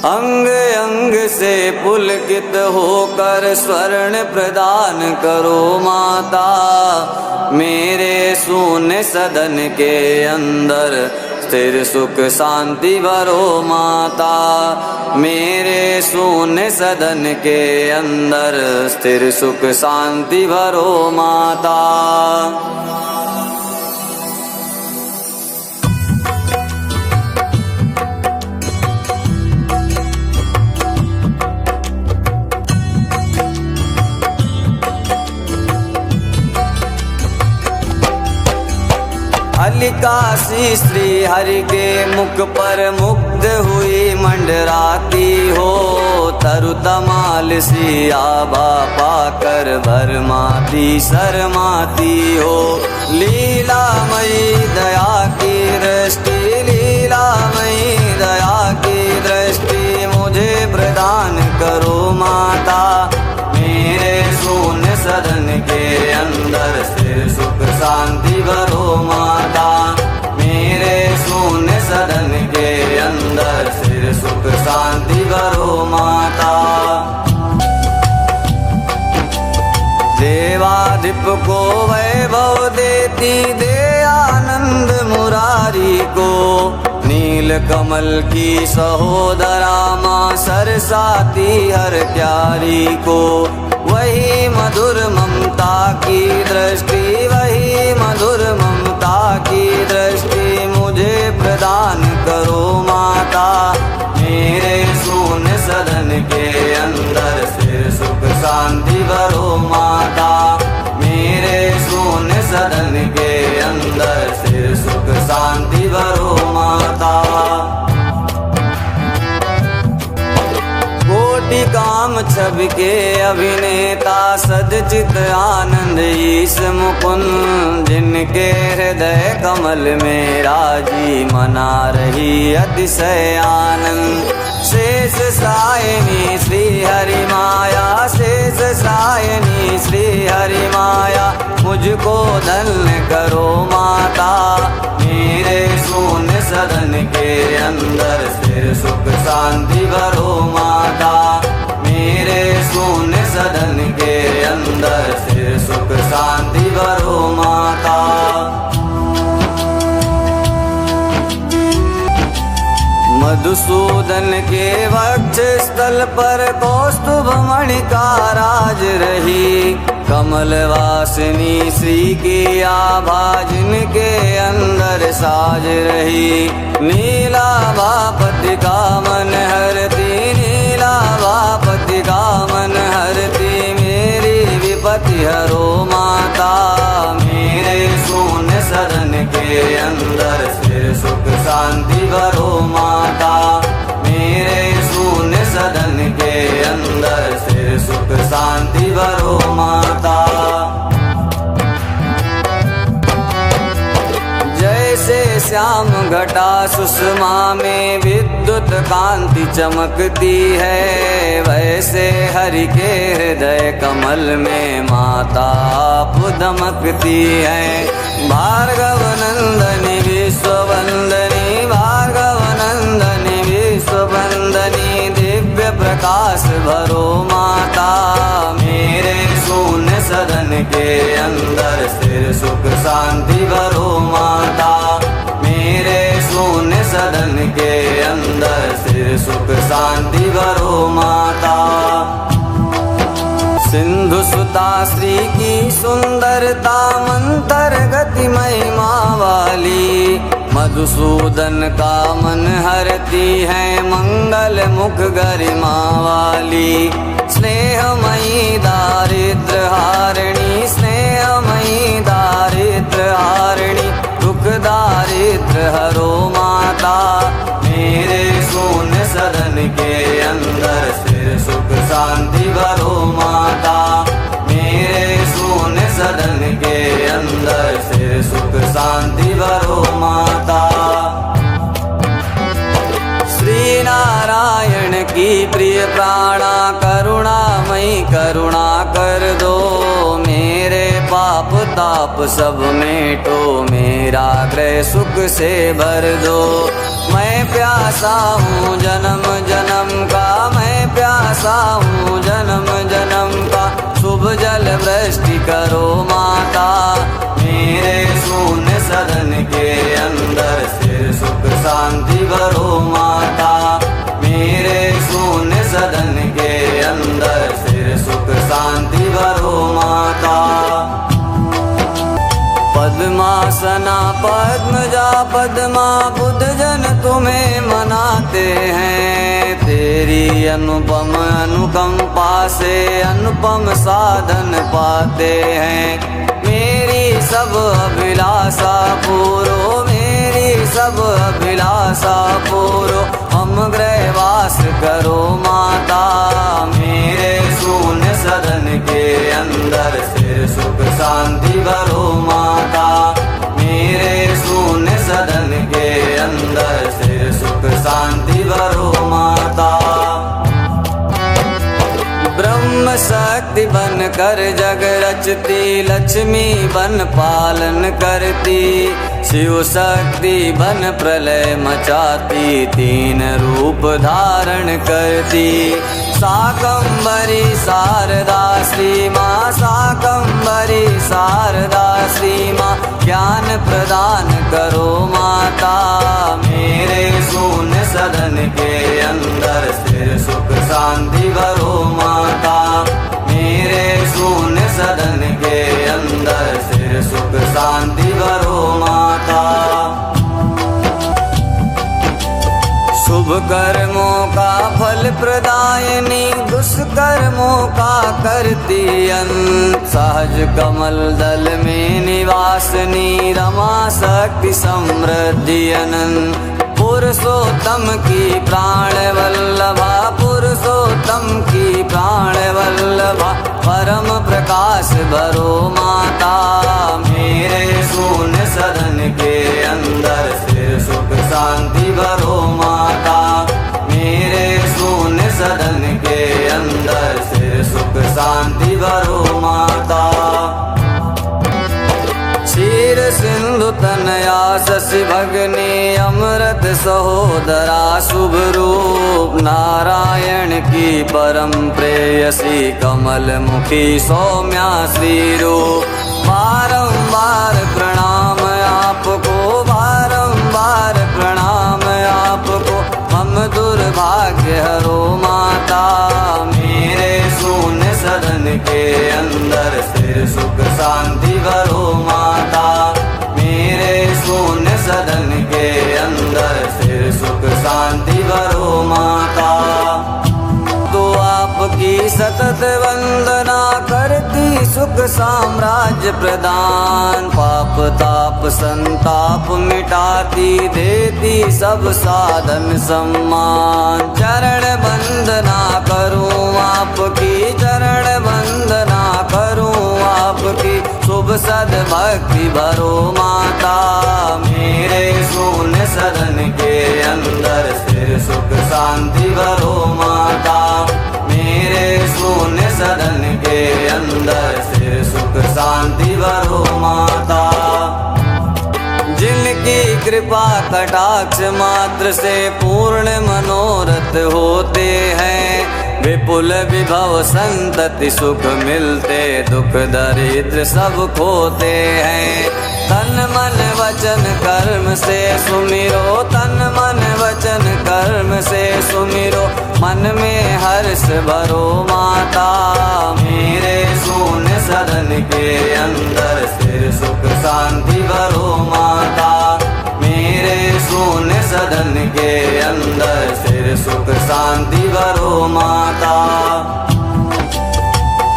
अंग अंग से पुलकित होकर स्वर्ण प्रदान करो माता। मेरे शून्य सदन के अंदर स्थिर सुख शांति भरो माता। मेरे शून्य सदन के अंदर स्थिर सुख शांति भरो माता। अलिकासी श्री हरि के मुख पर मुग्ध हुई मंडराती हो। तरु तमाल सी आभा पाकर भरमाती शर्माती हो। लीलामयी दया की दृष्टि, लीलामयी दया की दृष्टि मुझे प्रदान करो माता। मेरे शून्य सदन के अंदर स्थिर सुख शांति भरो माता। मेरे शून्य सदन के अंदर स्थिर सुख शांति भरो माता। देवाधिप को वैभव देती दे आनंद मुरारी को। नील कमल की सहोदरा माँ सरसाती हर प्यारी को। वही मधुर ममता की दृष्टि, वही मधुर ममता की दृष्टि मुझे प्रदान करो माता। मेरे शून्य सदन के अंदर स्थिर सुख शांति भरो माता। मेरे शून्य सदन के अंदर स्थिर सुख शांति भरो माता। कोटि काम छवि के अभिनेता सदचित आनंद ईश मुकुंद। जिनके हृदय कमल में राजी मना रही अतिशय आनंद। शेष सायनी श्री हरि माया, शेष सायनी श्री हरि माया मुझको धन्य करो माता। मेरे शून्य सदन के अंदर स्थिर सुख शांति भरो माता। मेरे शून्य सदन के अंदर स्थिर सुख शांति भरो माता। मधुसूदन के वक्ष स्थल पर कौस्तुभ मणिका राज रही। कमल वासिनी श्री की आभा जिनके अंदर साज रही। नीलाभापति का मन हरती, नीलाभापति का मन हरती मेरी विपत्ति हरो माता। मेरे शून्य सदन के अंदर स्थिर सुख शांति भरो माता। मेरे शून्य सदन के अंदर स्थिर सुख शांति भरो माता। जैसे श्याम घटा सुषमा में विद्युत कांति चमकती है। वैसे हरि के हृदय कमल में माता आप दमकती है। भार्गव नंदनी विश्ववंदनी, भार्गव नंदनी विश्ववंदनी दिव्य प्रकाश भरो माता। मेरे शून्य सदन के अंदर स्थिर सुख शांति भरो माता। मेरे शून्य सदन के अंदर स्थिर सुख शांति भरो माता। सिंधु सुता श्री की सुंदरता मंतर गति महिमा वाली। मधुसूदन का मन हरती है मंगल मुख गरिमा वाली। स्नेहमयी दारिद्र हारिणी, स्नेहमयी दारिद्र हारिणी दुख दारिद्र हरो माता। मेरे शून्य सदन के अंदर स्थिर सुख शांति भरो माता। मेरे शून्य सदन के अंदर स्थिर सुख शांति भरो माता। श्री नारायण की प्रिय प्राणा करुणामयी करुणा कर दो। मेरे पाप ताप सब मेटो, मेरा ग्रह सुख से भर दो। मैं प्यासा हूँ जन्म जन्म का, मैं प्यासा हूँ जन्म जन्म का। शुभ जल वृष्टि करो माता, मेरे शून्य सदन के अंदर स्थिर सुख शांति भरो माता, मेरे शून्य सदन के अंदर स्थिर सुख शांति भरो माता। पद्मासना पद्मजा पद्मा बुद्ध जन तुम्हें मनाते हैं, तेरी अनुपम अनुकंपा से अनुपम साधन पाते हैं। मेरी सब अभिलाषा पूरो, मेरी सब अभिलाषा पूरो, हम गृहवास करो माता, मेरे शून्य सदन के अंदर स्थिर सुख शांति भरो माता, मेरे शून्य सदन के अंदर स्थिर सुख शांति भरो माता। ब्रह्म शक्ति बन कर जग रचती, लक्ष्मी बन पालन करती, शिव शक्ति बन प्रलय मचाती, तीन रूप धारण करती। शाकंभरी शारदा श्री माँ, शाकंभरी शारदा श्री माँ, ज्ञान प्रदान करो माता, मेरे शून्य सदन के अंदर स्थिर सुख शांति भरो माता, मेरे शून्य सदन के अंदर स्थिर सुख शांति भरो माता। शुभ कर्मों का फल प्रदायनी, दुष्कर्मों का करती अंत, सहज कमल दल में निवासनी, रमा शक्ति समृद्धि अनंत। पुरुषोत्तम की प्राण वल्लभा, पुरुषोत्तम की प्राण वल्लभा, परम प्रकाश भरो माता, मेरे शून्य सदन के अंदर स्थिर सुख शांति भरो माता, मेरे शून्य सदन के अंदर स्थिर सुख शांति भरो माता। क्षीर सिंधु तनया शशि भगनी, अमृत सहोदरा शुभ रूप, नारायण की परम प्रेयसी, कमल मुखी सौम्या श्री रूप। बारंबार प्रणाम आपको, बारंबार प्रणाम आपको, हम दुर्भाग्य हरो माता, मेरे शून्य सदन के अंदर स्थिर सुख शांति भरो माता, मेरे शून्य सदन के अंदर स्थिर सुख शांति भरो माता। तो आपकी सतत वंदना करती, सुख साम्राज्य प्रदान, पाप ताप संताप मिटाती, देती सब साधन सम्मान। चरण वंदना करूं आपकी, चरण वंदना करूं आपकी, शुभ सद्भक्ति भरो माता, मेरे शून्य सदन के अंदर स्थिर सुख शांति भरो माता, मेरे शून्य सदन के अंदर स्थिर सुख शांति भरो माता। जिनकी कृपा कटाक्ष मात्र से पूर्ण मनोरथ होते हैं, विपुल विभव संतति सुख मिलते, दुख दरिद्र सब खोते हैं। तन मन वचन कर्म से सुमिरो, तन मन वचन कर्म से सुमिरो, मन में हर्ष भरो माता, मेरे शून्य सदन के अंदर स्थिर सुख शांति भरो माता, मेरे शून्य सदन के अंदर स्थिर सुख शांति भरो माता।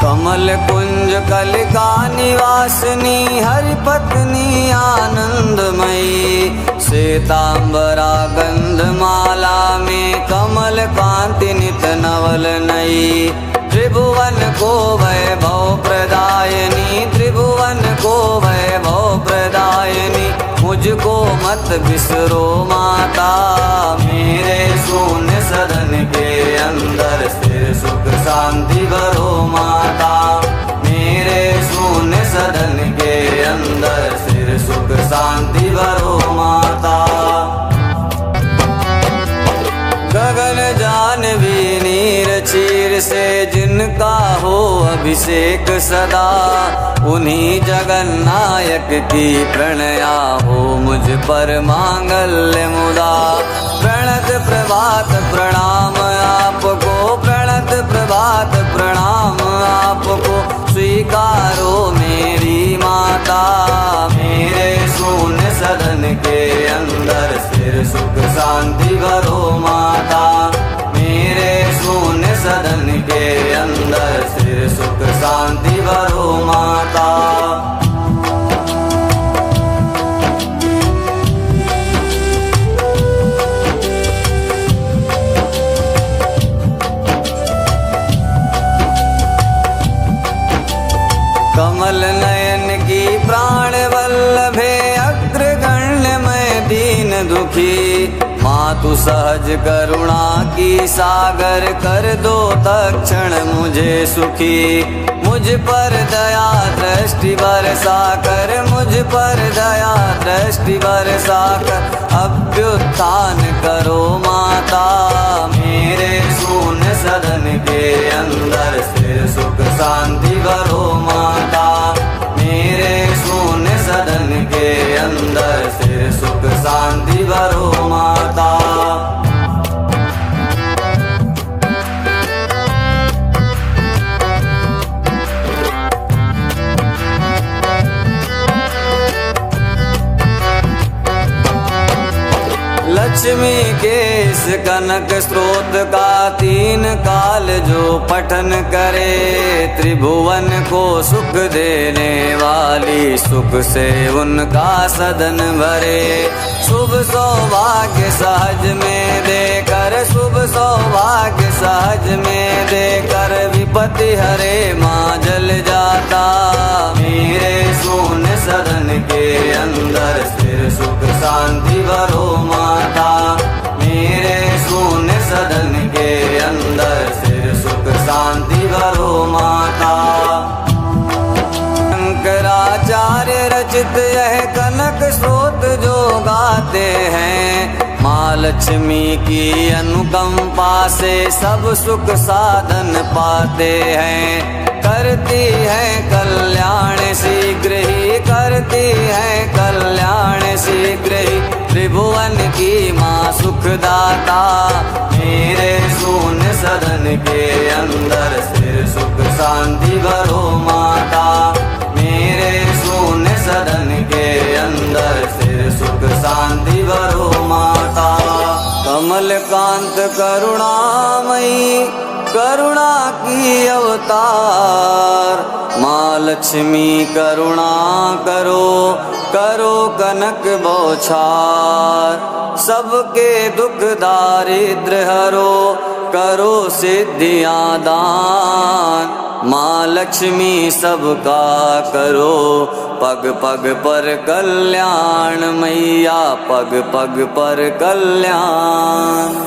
कमल कुंज कलिका निवासिनी, हरि पत्नी आनंदमयी, श्वेतांबरा गंधमाला में कमल कांति नित नवल नई। त्रिभुवन को वैभव प्रदायनी, त्रिभुवन को वैभव प्रदायनी, मुझको मत बिसरो माता, मेरे शून्य सदन के अंदर स्थिर सुख शांति भरो माता, मेरे शून्य सदन के अंदर स्थिर सुख शांति भरो माता। से जिनका हो अभिषेक सदा, उन्हीं जगन्नायक की प्रणया हो मुझ पर मांगल्य मुदा। प्रणत प्रभात प्रणाम आपको, प्रणत प्रभात प्रणाम आपको, स्वीकारो मेरी माता। मेरे शून्य सदन के अंदर स्थिर सुख शांति भरो माता। मेरे शून्य सदन के अंदर स्थिर सुख शांति भरो माता। कमल नयन की प्राण वल्लभे, अग्रगण्य मैं दीन दुखी। मातु सहज करुणा की सागर, कर दो तक्षण मुझे सुखी। मुझ पर दया दृष्टि बरसा कर, मुझ पर दया दृष्टि बरसा कर, अभ्युत्थान करो माता। मेरे शून्य सदन के अंदर स्थिर सुख शांति भरो माता। मेरे शून्य सदन के अंदर स्थिर सुख शांति भरो माता। लक्ष्मी के इस कनक स्रोत का तीन काल जो पठन करे, त्रिभुवन को सुख देने वाली सुख से उनका सदन भरे। शुभ सौभाग्य सहज में देकर, शुभ सौभाग्य सहज में देकर, विपत्ति हरे माँ जल जाता। मेरे शून्य सदन के अंदर स्थिर सुख शांति भरो माता। मेरे शून्य सदन के अंदर स्थिर सुख शांति भरो माता। शंकराचार्य रचित यह कनक स्रोत जो गाते हैं, माँ लक्ष्मी की अनुकंपा से सब सुख साधन पाते हैं। करती है कल्याण शीघ्र ही, करती है कल्याण शीघ्र ही, त्रिभुवन की माँ सुखदाता। मेरे शून्य सदन के अंदर स्थिर सुख शांति भरो माता। मेरे शून्य सदन के अंदर स्थिर सुख शांति भरो माता। कमल कांत करुणामयी, करुणा की अवतार, माँ लक्ष्मी करुणा करो, करो कनक बौछार। सबके दुख दारिद्र हरो, करो सिद्धियाँ दान। माँ लक्ष्मी सबका करो, पग पग पर कल्याण मैया, पग पग पर कल्याण।